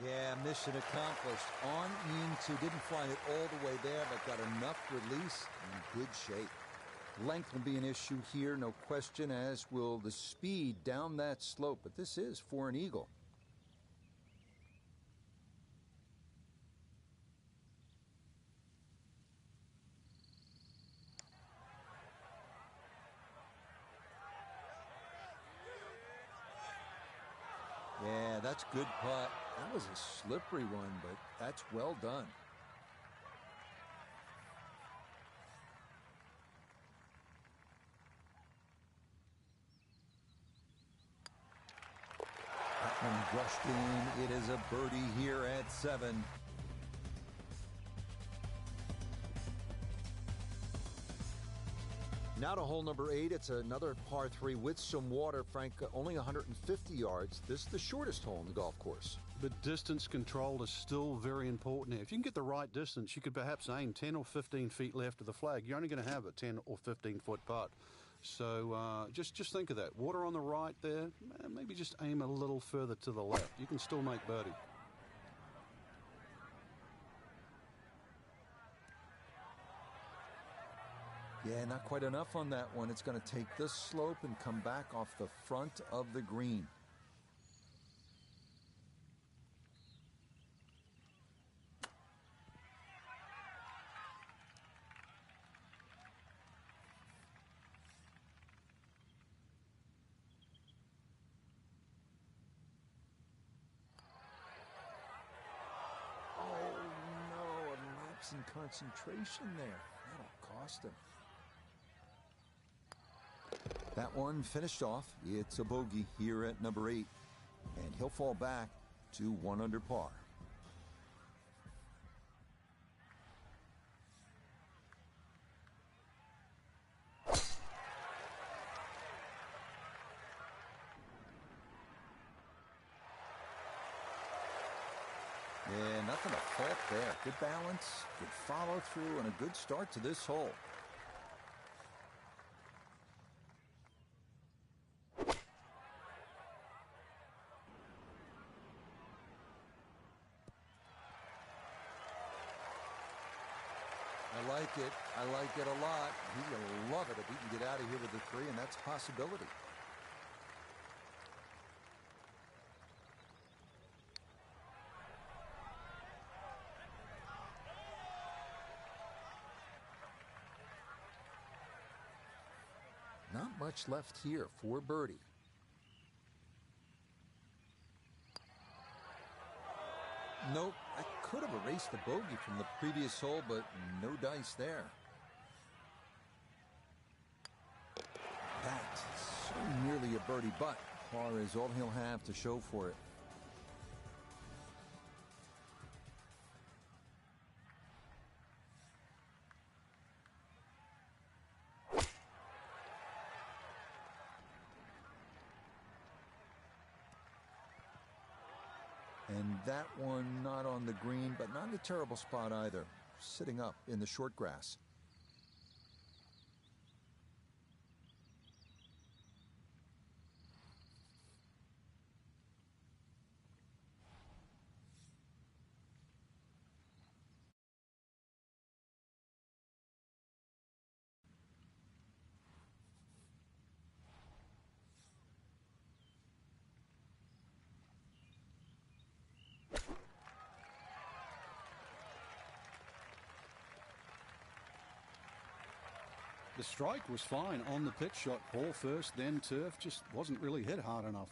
Yeah, mission accomplished. On into, didn't fly it all the way there, but got enough release in good shape. Length will be an issue here, no question, as will the speed down that slope, but this is for an eagle. Yeah, that's good putt. That was a slippery one, but that's well done. That one brushed in. It is a birdie here at 7. Now to hole number 8. It's another par 3 with some water, Frank. Only 150 yards. This is the shortest hole in the golf course. The distance control is still very important here. If you can get the right distance, you could perhaps aim 10 or 15 feet left of the flag. You're only going to have a 10 or 15-foot putt. So just think of that. Water on the right there. Maybe just aim a little further to the left. You can still make birdie. Yeah, not quite enough on that one. It's going to take this slope and come back off the front of the green. Oh, no, a lapse in concentration there. That'll cost him. That one finished off. It's a bogey here at number 8, and he'll fall back to 1 under par. Yeah, nothing to fault there. Good balance, good follow through, and a good start to this hole. I like it. I like it a lot. He will love it if he can get out of here with the 3, and that's a possibility. Not much left here for birdie. Nope, I could have erased the bogey from the previous hole, but no dice there. That's so nearly a birdie, but par is all he'll have to show for it. And that one not on the green, but not in a terrible spot either. Sitting up in the short grass. The strike was fine on the pitch shot. Ball first, then turf. Just wasn't really hit hard enough.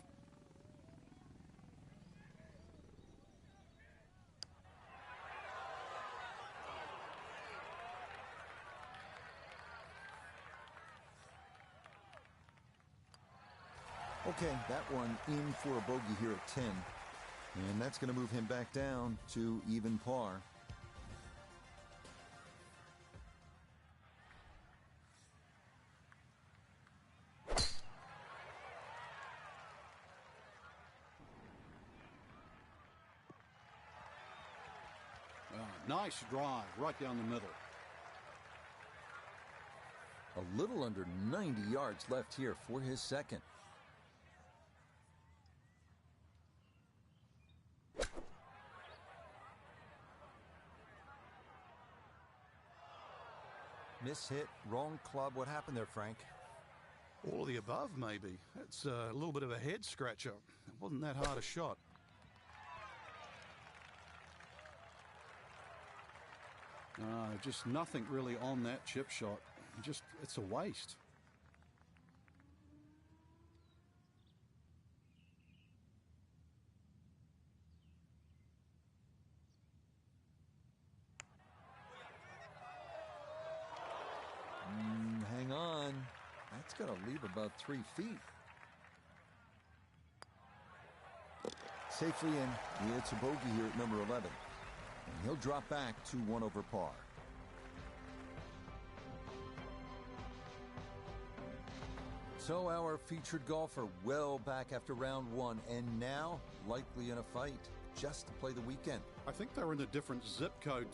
Okay, that one in for a bogey here at 10. And that's going to move him back down to even par. Nice drive right down the middle. A little under 90 yards left here for his second. Mishit, wrong club. What happened there, Frank? All of the above, maybe. It's a little bit of a head scratcher. It wasn't that hard a shot. Just nothing really on that chip shot. Just, it's a waste. Hang on. That's going to leave about 3 feet. Safely in. It's a bogey here at number 11. And he'll drop back to 1 over par. So our featured golfer well back after round 1 and now likely in a fight just to play the weekend. I think they're in a different zip code.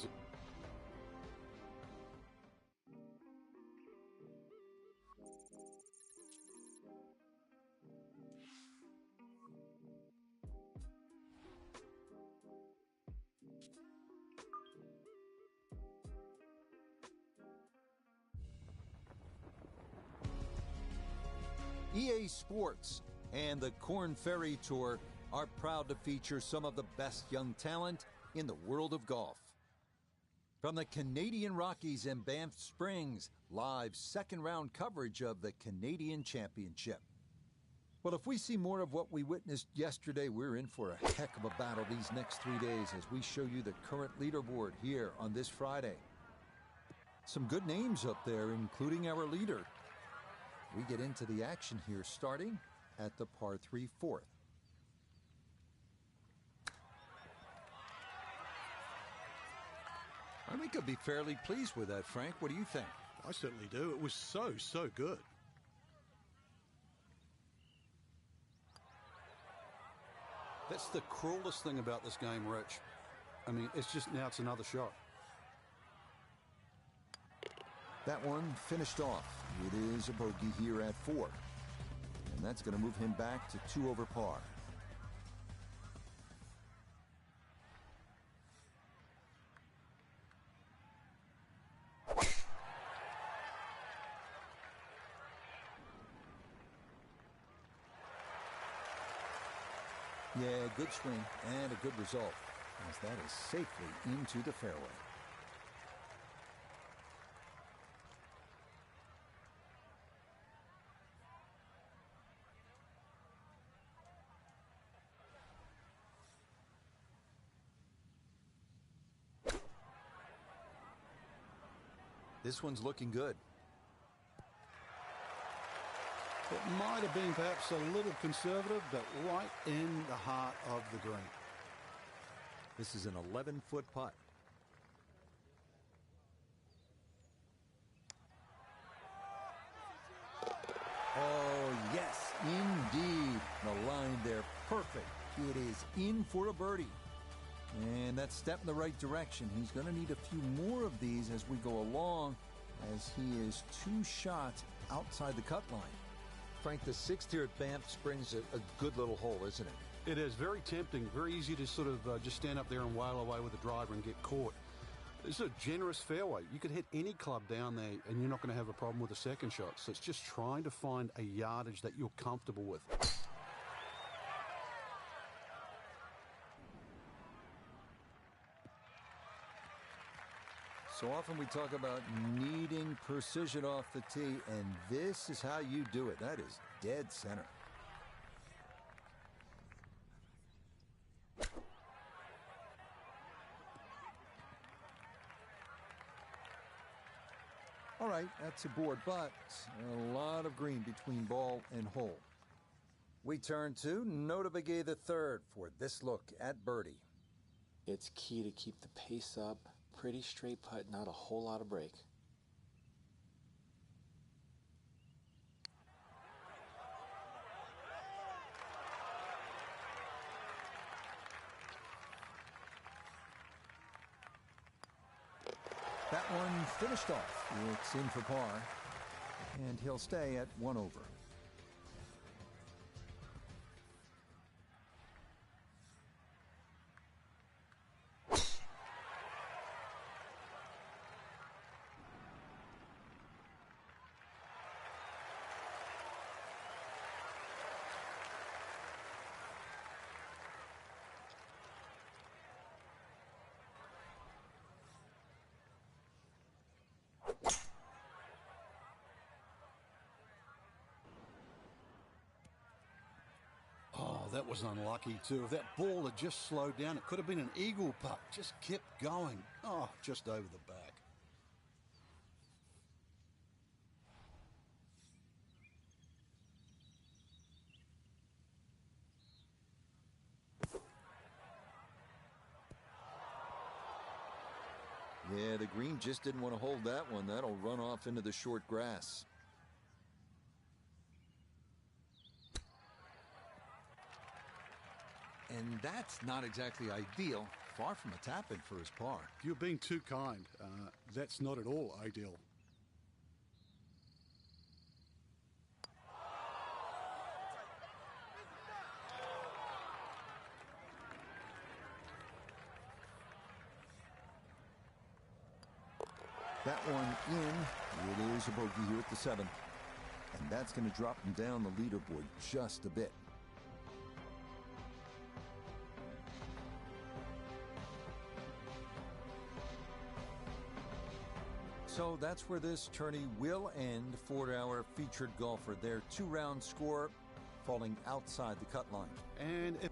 EA Sports and the Korn Ferry Tour are proud to feature some of the best young talent in the world of golf. From the Canadian Rockies and Banff Springs, live second-round coverage of the Canadian Championship. Well, if we see more of what we witnessed yesterday, we're in for a heck of a battle these next 3 days as we show you the current leaderboard here on this Friday. Some good names up there, including our leader. We get into the action here starting at the par 3 fourth. I think I'd be fairly pleased with that, Frank. What do you think? I certainly do. It was so good. That's the cruelest thing about this game, Rich. I mean, it's just now it's another shot. That one finished off. It is a bogey here at 4. And that's going to move him back to 2 over par. Yeah, good swing and a good result as that is safely into the fairway. This one's looking good. It might have been perhaps a little conservative, but right in the heart of the green. This is an 11-foot putt. Oh, yes, indeed. The line there, perfect. It is in for a birdie. And that's step in the right direction. He's going to need a few more of these as we go along, as he is 2 shots outside the cut line. Frank, the 6th here at Banff Springs, a good little hole, isn't it? It is very tempting, very easy to sort of just stand up there and wail away with the driver and get caught. It's a generous fairway. You could hit any club down there and you're not going to have a problem with the second shot. So it's just trying to find a yardage that you're comfortable with. So often we talk about needing precision off the tee, and this is how you do it. That is dead center. All right, that's a board, but a lot of green between ball and hole. We turn to Notah Begay III for this look at birdie. It's key to keep the pace up. Pretty straight putt, not a whole lot of break. That one finished off. It's in for par, and he'll stay at 1 over. that was unlucky too. If that ball had just slowed down, it could have been an eagle putt. Just kept going. Oh, just over the back. Yeah, the green just didn't want to hold that one. That'll run off into the short grass. And that's not exactly ideal. Far from a tap-in for his par. You're being too kind. That's not at all ideal. That one in. It is a bogey here at the 7th. And that's going to drop him down the leaderboard just a bit. So that's where this tourney will end for our featured golfer. Their 2-round score falling outside the cut line. And if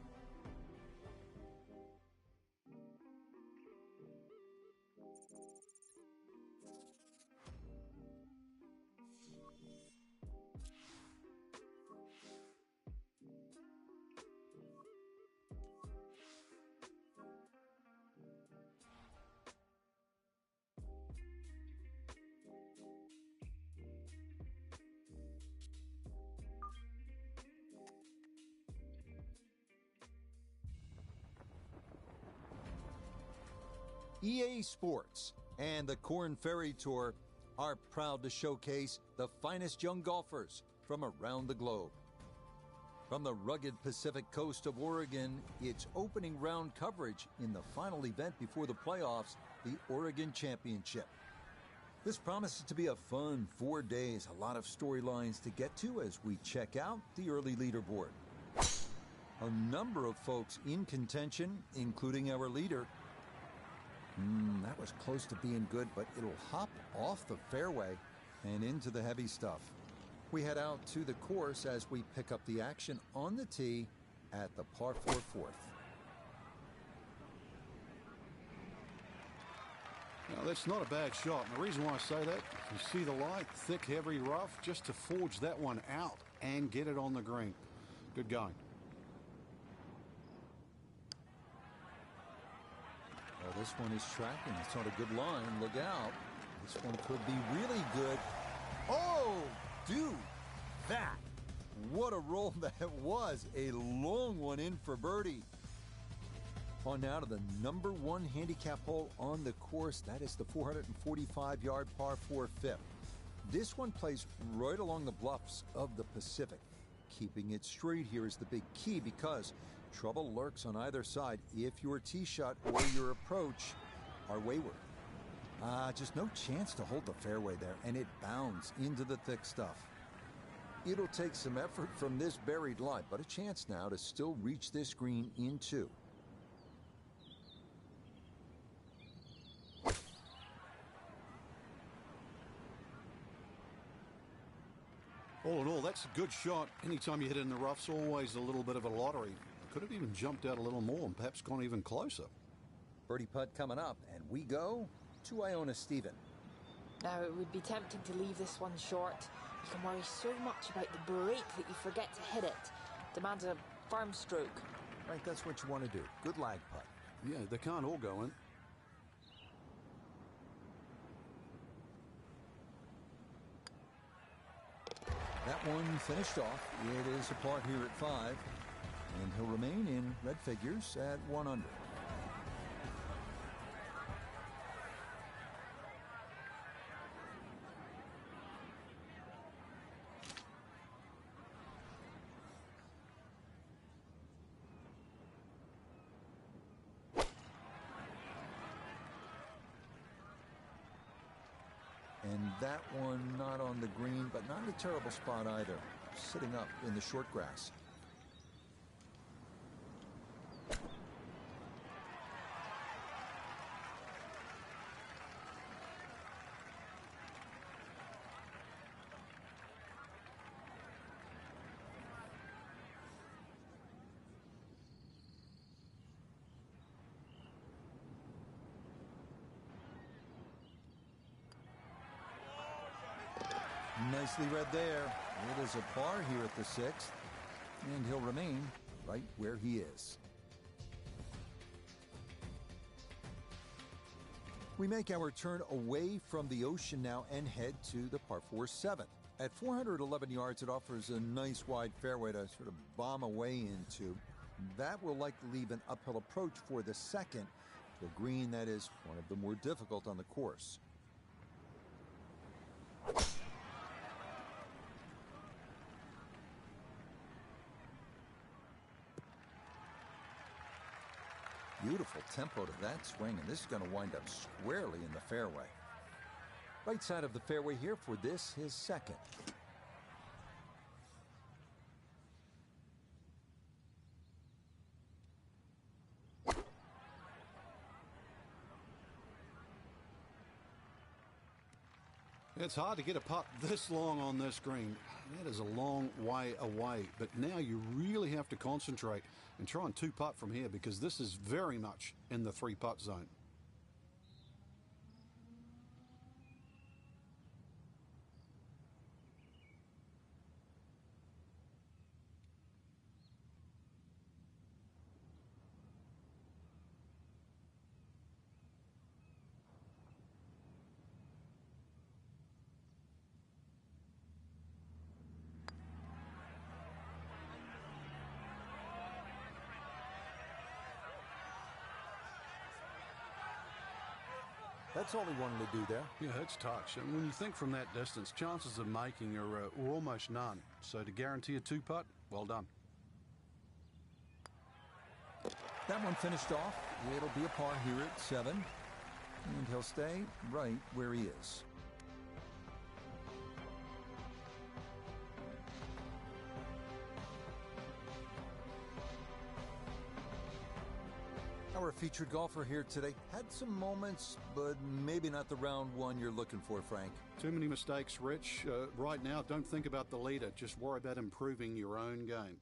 EA Sports and the Korn Ferry Tour are proud to showcase the finest young golfers from around the globe. From the rugged Pacific coast of Oregon, it's opening round coverage in the final event before the playoffs, the Oregon Championship. This promises to be a fun 4 days, a lot of storylines to get to as we check out the early leaderboard. A number of folks in contention, including our leader. That was close to being good, but it'll hop off the fairway and into the heavy stuff. We head out to the course as we pick up the action on the tee at the par 4 fourth. Now, that's not a bad shot. And the reason why I say that, you see the light, thick, heavy rough, just to forge that one out and get it on the green. Good going. Oh, this one is tracking. It's on a good line. Look out. This one could be really good. Oh, dude, that. What a roll that was. A long one in for birdie. On now to the number 1 handicap hole on the course. That is the 445-yard par 4 fifth. This one plays right along the bluffs of the Pacific. Keeping it straight here is the big key because trouble lurks on either side if your tee shot or your approach are wayward. Just no chance to hold the fairway there, and it bounds into the thick stuff. It'll take some effort from this buried lie, but a chance now to still reach this green in 2. All in all, that's a good shot. Anytime you hit it in the rough's always a little bit of a lottery. Could have even jumped out a little more and perhaps gone even closer. Birdie putt coming up, and we go to Iona Stephen. Now, it would be tempting to leave this one short. You can worry so much about the break that you forget to hit it. Demands a firm stroke. Right, that's what you want to do. Good lag putt. Yeah, they can't all go in. That one finished off. It is a par here at 5, and he'll remain in red figures at 1 under. And that one not on the green, but not in a terrible spot either. Sitting up in the short grass. nicely read there. It is a par here at the 6th, and he'll remain right where he is. We make our turn away from the ocean now and head to the par 4 7th. At 411 yards, it offers a nice wide fairway to sort of bomb away into. That will likely leave an uphill approach for the second to a green that is one of the more difficult on the course. Beautiful tempo to that swing, and this is going to wind up squarely in the fairway. Right side of the fairway here for this, his second. It's hard to get a putt this long on this green. That is a long way away. But now you really have to concentrate and try and two-putt from here, because this is very much in the three-putt zone. That's all he wanted to do there. Yeah, it's touch. And when you think from that distance, chances of making are almost none. So to guarantee a two-putt, well done. That one finished off. It'll be a par here at 7. And he'll stay right where he is. Our featured golfer here today had some moments, but maybe not the round one you're looking for, Frank. Too many mistakes, Rich. Right now, don't think about the leader. Just worry about improving your own game.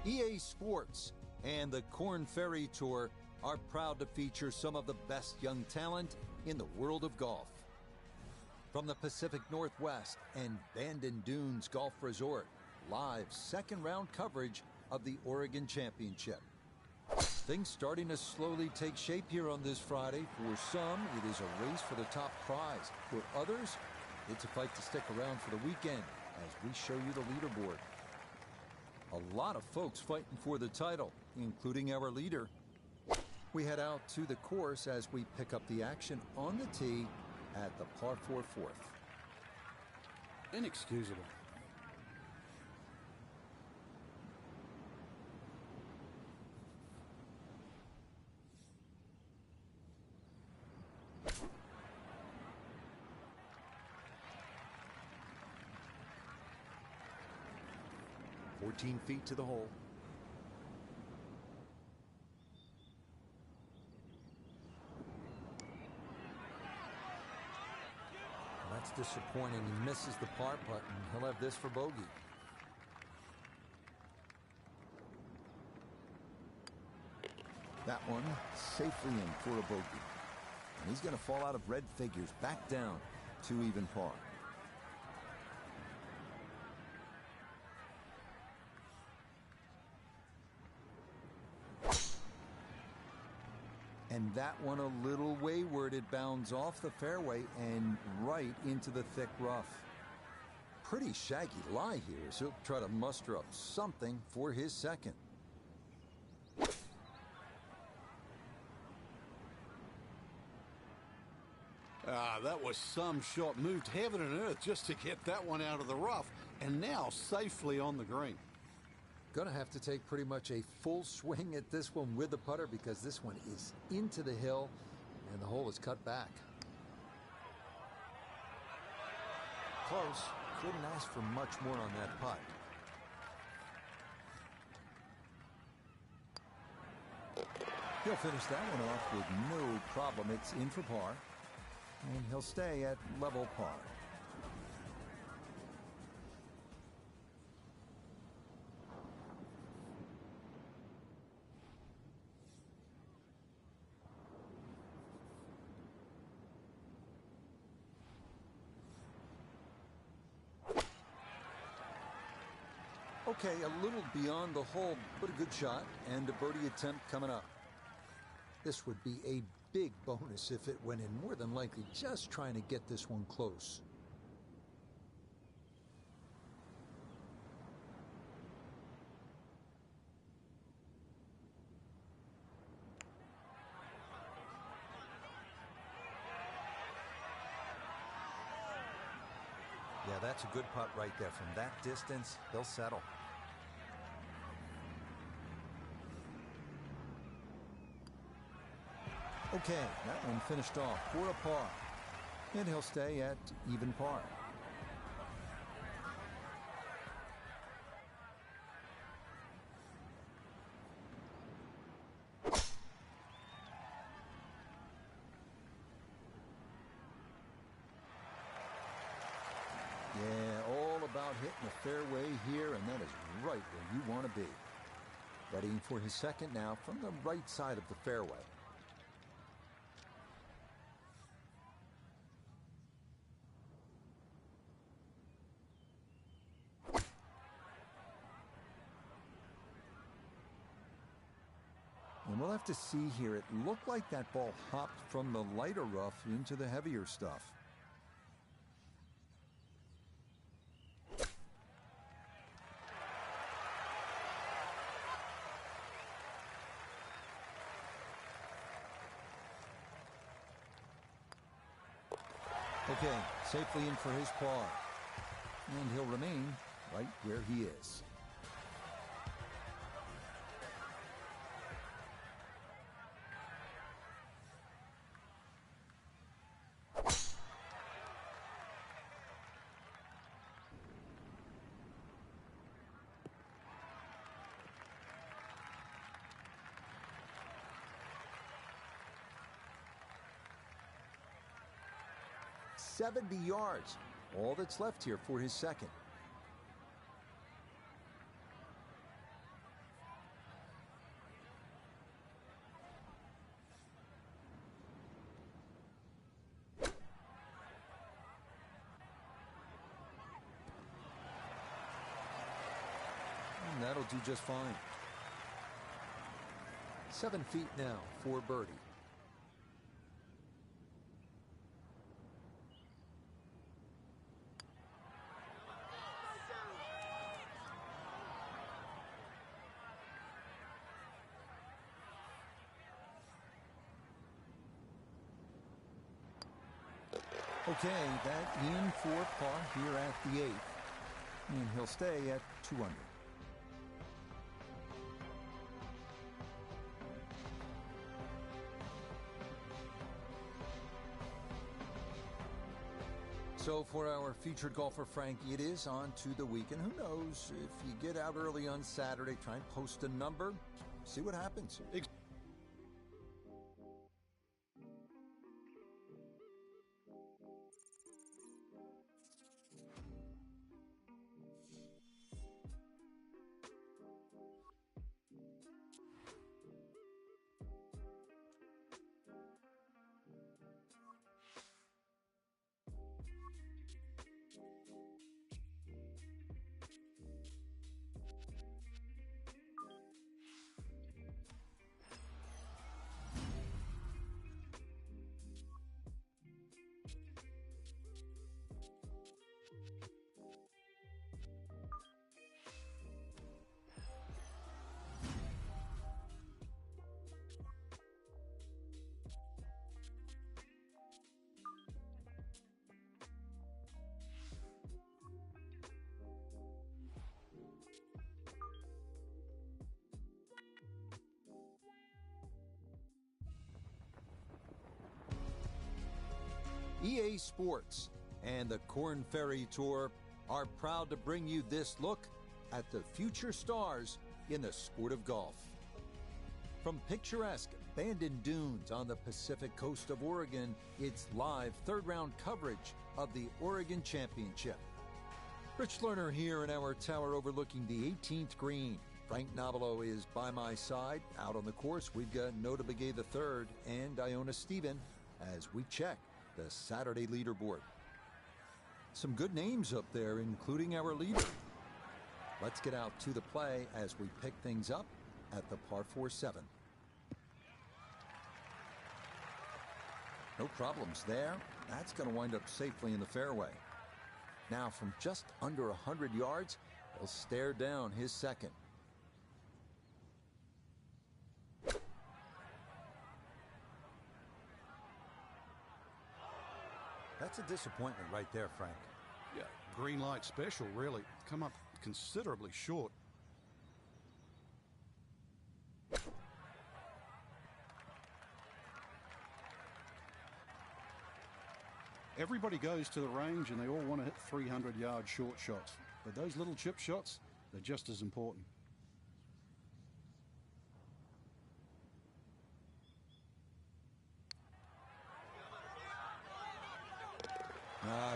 EA Sports and the Korn Ferry Tour are proud to feature some of the best young talent in the world of golf. From the Pacific Northwest and Bandon Dunes Golf Resort, live second round coverage of the Oregon Championship. Things starting to slowly take shape here on this Friday. For some, it is a race for the top prize. For others, it's a fight to stick around for the weekend as we show you the leaderboard. A lot of folks fighting for the title, including our leader. We head out to the course as we pick up the action on the tee at the par 4 fourth. Inexcusable. Feet to the hole. That's disappointing. He misses the par putt, and he'll have this for bogey. That one safely in for a bogey. And he's going to fall out of red figures, back down to even par. And that one a little wayward. It bounds off the fairway and right into the thick rough. Pretty shaggy lie here, so he'll try to muster up something for his second. That was some shot. Moved heaven and earth just to get that one out of the rough, and now safely on the green. Going to have to take pretty much a full swing at this one with the putter, because this one is into the hill and the hole is cut back. Close. Couldn't ask for much more on that putt. He'll finish that one off with no problem. It's in for par, and he'll stay at level par. Okay, a little beyond the hole, but a good shot, and a birdie attempt coming up. This would be a big bonus if it went in, more than likely just trying to get this one close. Yeah, that's a good putt right there. From that distance, he'll settle. Okay, that one finished off for a par, and he'll stay at even par. Yeah, all about hitting the fairway here, and that is right where you want to be. Readying for his second now from the right side of the fairway. And we'll have to see here. It looked like that ball hopped from the lighter rough into the heavier stuff. Okay, safely in for his par. And he'll remain right where he is. .70 yards. All that's left here for his second. And that'll do just fine. 7 feet now for birdie. Okay, that in for par here at the 8th. And he'll stay at 2 under. So for our featured golfer, Frank, it is on to the weekend. Who knows? If you get out early on Saturday, try and post a number, see what happens. EA Sports and the Korn Ferry Tour are proud to bring you this look at the future stars in the sport of golf. From picturesque Bandon Dunes on the Pacific coast of Oregon, it's live third-round coverage of the Oregon Championship. Rich Lerner here in our tower overlooking the 18th green. Frank Nobilo is by my side. Out on the course, we've got Nota Begay III and Iona Stephen as we check the Saturday leaderboard. Some good names up there, including our leader. Let's get out to the play as we pick things up at the par 4-7. No problems there. That's going to wind up safely in the fairway. Now from just under 100 yards, he'll stare down his second. That's a disappointment right there, Frank. Yeah, green light special, really. Come up considerably short. Everybody goes to the range and they all want to hit 300-yard short shots. But those little chip shots, they're just as important.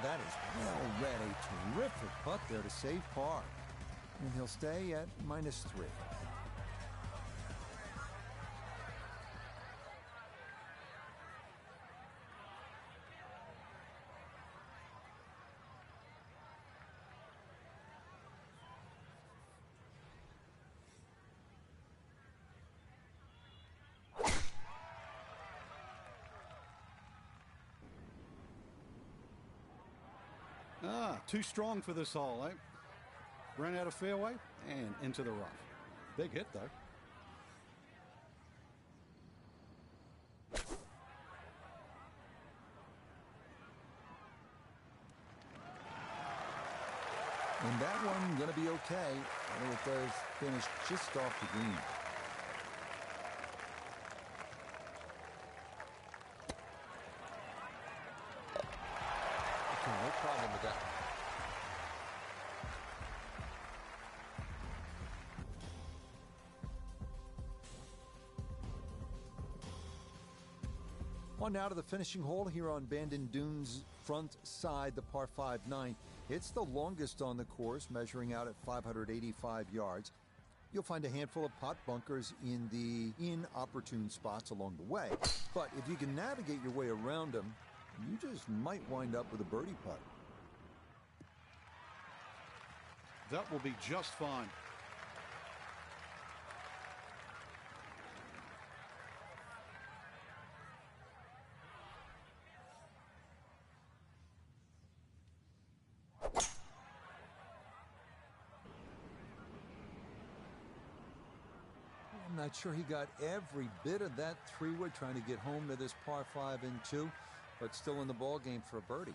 That is well read. A terrific putt there to save par. And he'll stay at -3. Too strong for this hole, eh? Ran out of fairway and into the rough. Big hit, though. And that one going to be okay. Although it does finish just off the green. Okay, no problem with that. On now to the finishing hole here on Bandon Dunes front side, the par 5 9. It's the longest on the course, measuring out at 585 yards. You'll find a handful of pot bunkers in the inopportune spots along the way. But if you can navigate your way around them, you just might wind up with a birdie putt. That will be just fine. I'm not sure he got every bit of that three-wood trying to get home to this par 5 and 2, but still in the ball game for a birdie.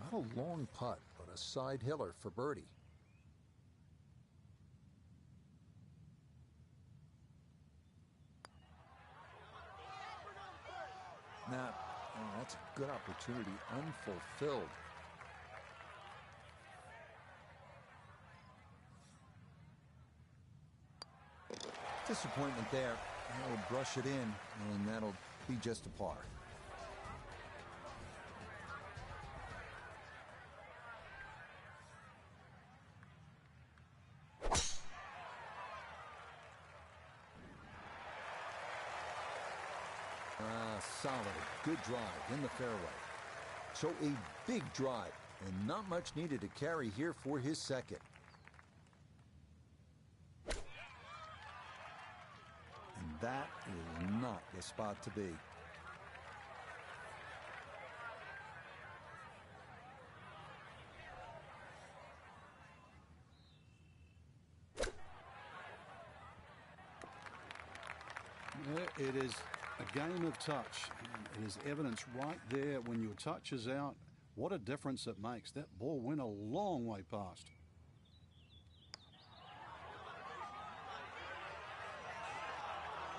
Not a long putt, but a side hiller for birdie. Now, that's a good opportunity, unfulfilled. Disappointment there. He'll brush it in, and that'll be just a par. Solid, good drive in the fairway. So a big drive and not much needed to carry here for his second. And that is not the spot to be. It is a game of touch. And it is evidence right there when your touch is out, What a difference it makes. That ball went a long way past.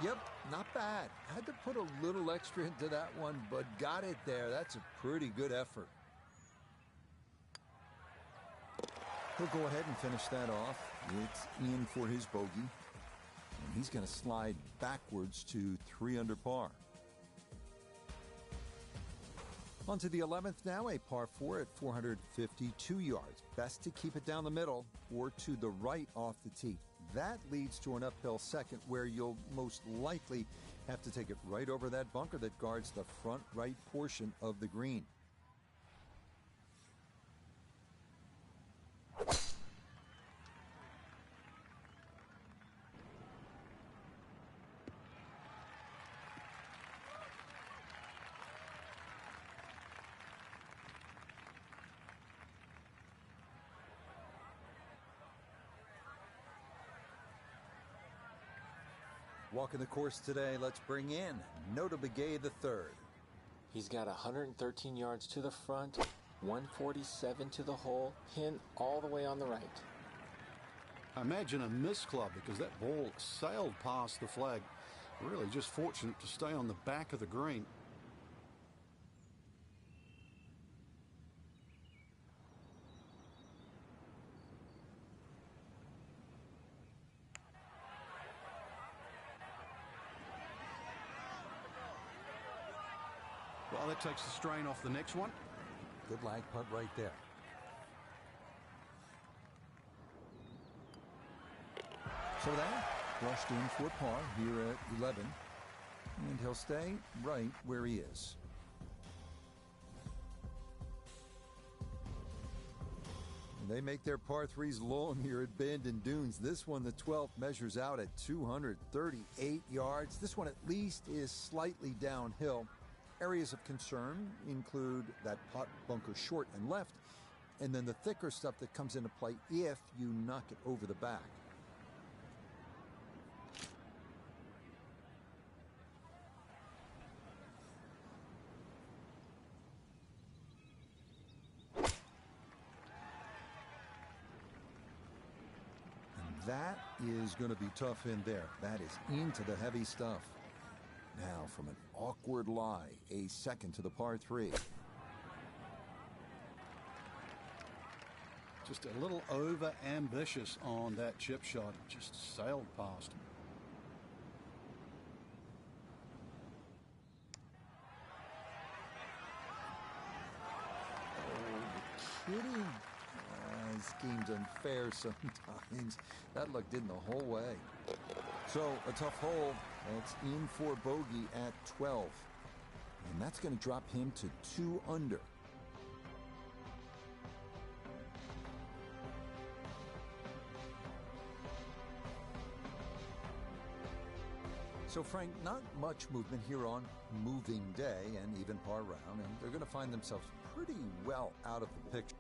Yep, not bad. Had to put a little extra into that one, but got it there. That's a pretty good effort. He'll go ahead and finish that off. It's in for his bogey. And he's going to slide backwards to 3 under par. On to the 11th now, a par 4 at 452 yards. Best to keep it down the middle or to the right off the tee. That leads to an uphill second where you'll most likely have to take it right over that bunker that guards the front right portion of the green. Walking the course today, let's bring in Notah Begay III. He's got 113 yards to the front, 147 to the hole, pin all the way on the right. Imagine a miss club because that ball sailed past the flag. Really just fortunate to stay on the back of the green. Well, that takes the strain off the next one. Good lag putt right there. So that brushed in for par here at 11. And he'll stay right where he is. And they make their par 3s long here at Bandon Dunes. This one, the 12th, measures out at 238 yards. This one at least is slightly downhill. Areas of concern include that putt bunker short and left, and then the thicker stuff that comes into play if you knock it over the back. And that is going to be tough in there. That is into the heavy stuff. Now, from an awkward lie, a second to the par 3. Just a little over-ambitious on that chip shot. Just sailed past. Oh, you're kidding. This game's unfair sometimes. That luck didn't the whole way. So, a tough hole. That's in for bogey at 12. And that's going to drop him to 2 under. So, Frank, not much movement here on moving day and even par round, and they're going to find themselves pretty well out of the picture.